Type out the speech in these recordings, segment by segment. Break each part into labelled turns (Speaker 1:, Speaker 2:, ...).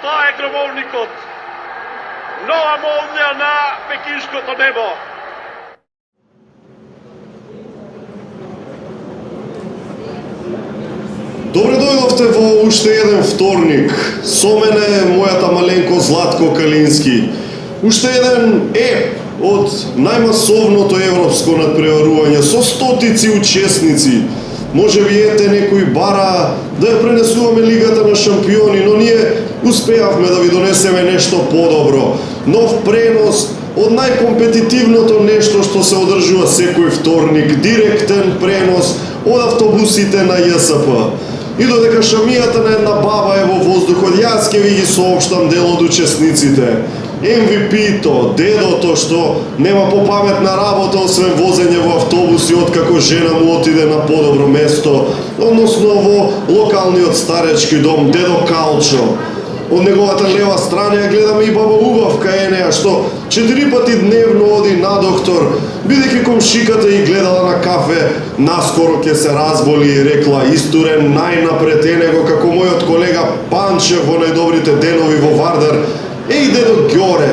Speaker 1: Тоа е громовникот. Нова молња на пекинското небо.
Speaker 2: Добре дојдовте во уште еден вторник. Со мене мојата маленко Златко Калински. Уште еден еп од најмасовното европско надпреварување со стотици учесници. Може би ете некој бара да ја пренесуваме Лигата на шампиони, но ние успеавме да ви донесеме нешто подобро. Нов пренос од најкомпетитивното нешто што се одржува секој вторник, директен пренос од автобусите на ЈСП. И додека шамијата на една баба е во воздухот, јас ќе ви ги соопштам дел од учесниците. MVP-то, дедото што нема попаметна работа освен возење во автобуси откако жена му отиде на подобро место, односно во локалниот старечки дом Дедо Калчо. Од неговата лева страна ја гледаме и баба Убавка Енеја што 4 пати дневно оди на доктор, бидејќи комшиката и гледала на кафе, наскоро ќе се разболи и рекла истурен најнапред Енего како мојот колега Панчев во најдобрите денови во Вардар. Еј дедо Ѓоре,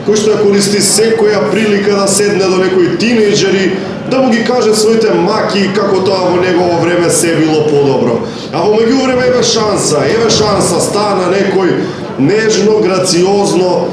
Speaker 2: кој што ја користи секоја прилика да седне до некои тинејџери, да му ги каже своите маки како тоа во негово време се било подобро. А во меѓувреме еве шанса, стана некој нежно, грациозно,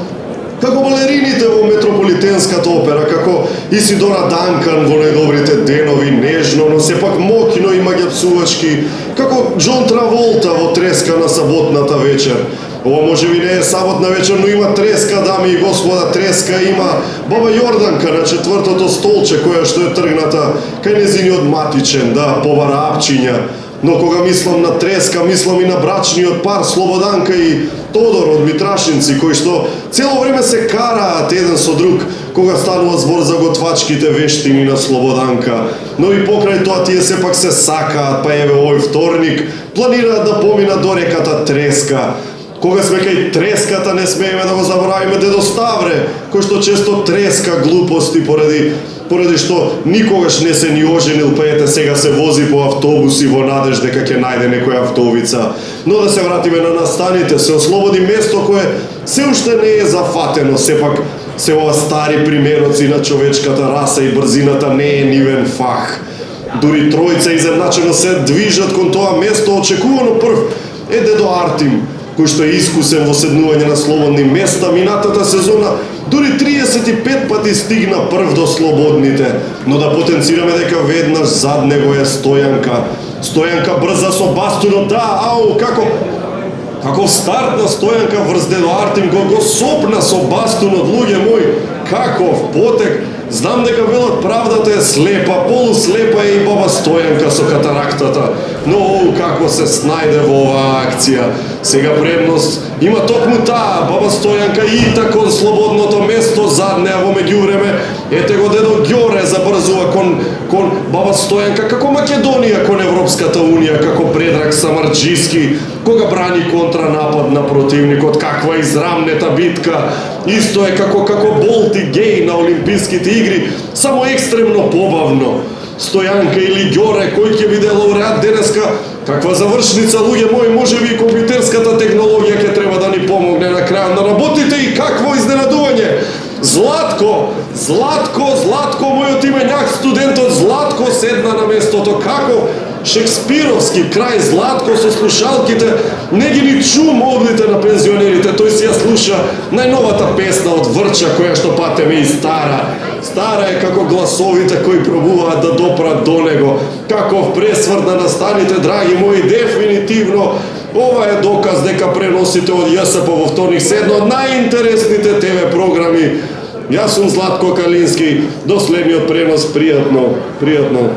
Speaker 2: како балерините во Метрополитенската опера, како Исидора Данкан во најдобрите денови, нежно, но сепак мокно и маѓапсувачки, како Џон Траволта во Треска на саботната вечер. Ова може би не е саботна вечер, но има треска, дами и господа, треска има баба Јорданка на четвртото столче, која што е тргната кај незиниот матичен, да, побара апчиња. Но кога мислам на треска, мислам и на брачниот пар Слободанка и Тодор од Митрашинци, кои што цело време се караат еден со друг, кога станува збор за готвачките вештини на Слободанка. Но и покрај тоа тие сепак се сакаат, па еве овој вторник планираат да поминат до реката Треска. Кога сме кај треската, не смееме да го заборавиме дедо Ставре, кој што често треска глупости поради што никогаш не се ни оженил, па ете сега се вози по автобуси во надеж дека ќе најде некоја вдовица. Но да се вратиме на настаните, се ослободи место кое се уште не е зафатено, сепак се ова стари примероци на човечката раса и брзината не е нивен фах. Дури тројца изедначено се движат кон тоа место, очекувано прв е дедо Артим, кој што е искусен во седнување на слободни места. Минатата сезона дури 35 пати стигна прв до слободните. Но да потенцираме дека веднаш зад него е Стојанка. Стојанка брза со бастунот, да, ау, како старт на Стојанка врз дедо Артим, го сопна со бастунот, луѓе мои, каков потек. Знам дека велат правдата е слепа, полуслепа е и баба Стојанка со катарактата, но како се снајде во оваа акција. Сега предност има токму таа, баба Стојанка и кон слободното место зад неа. Во меѓувреме, ете го дедо Ѓоре забрзува кон баба Стојанка како Македонија кон Европската Унија, како Предраг Самарџиски, кога брани контранапад на противникот, каква израмнета битка. Исто е како Болт и Геј на Олимписките игри, само екстремно побавно. Стојанка или Ѓоре, кој ќе биде лауреат денеска, каква завршница, луѓе мои, може би компјутерската технологија ќе треба да ни помогне на крајот на работите и какво изненадување. Златко, мојот именјак, студентот Златко седна на местото, како шекспировски крај Златко со слушалките, не ги ни чу мовните на пензионерите, тој си ја слуша најновата песна од Врча, која што патеме и стара. Стара е како гласовите кои пробуваат да допрат до него. Каков пресврт на настаните, драги мои, дефинитивно ова е доказ дека преносите од ЈСП во вторник се едно од најинтересните ТВ програми. Јас сум Златко Калински, до следниот пренос, пријатно.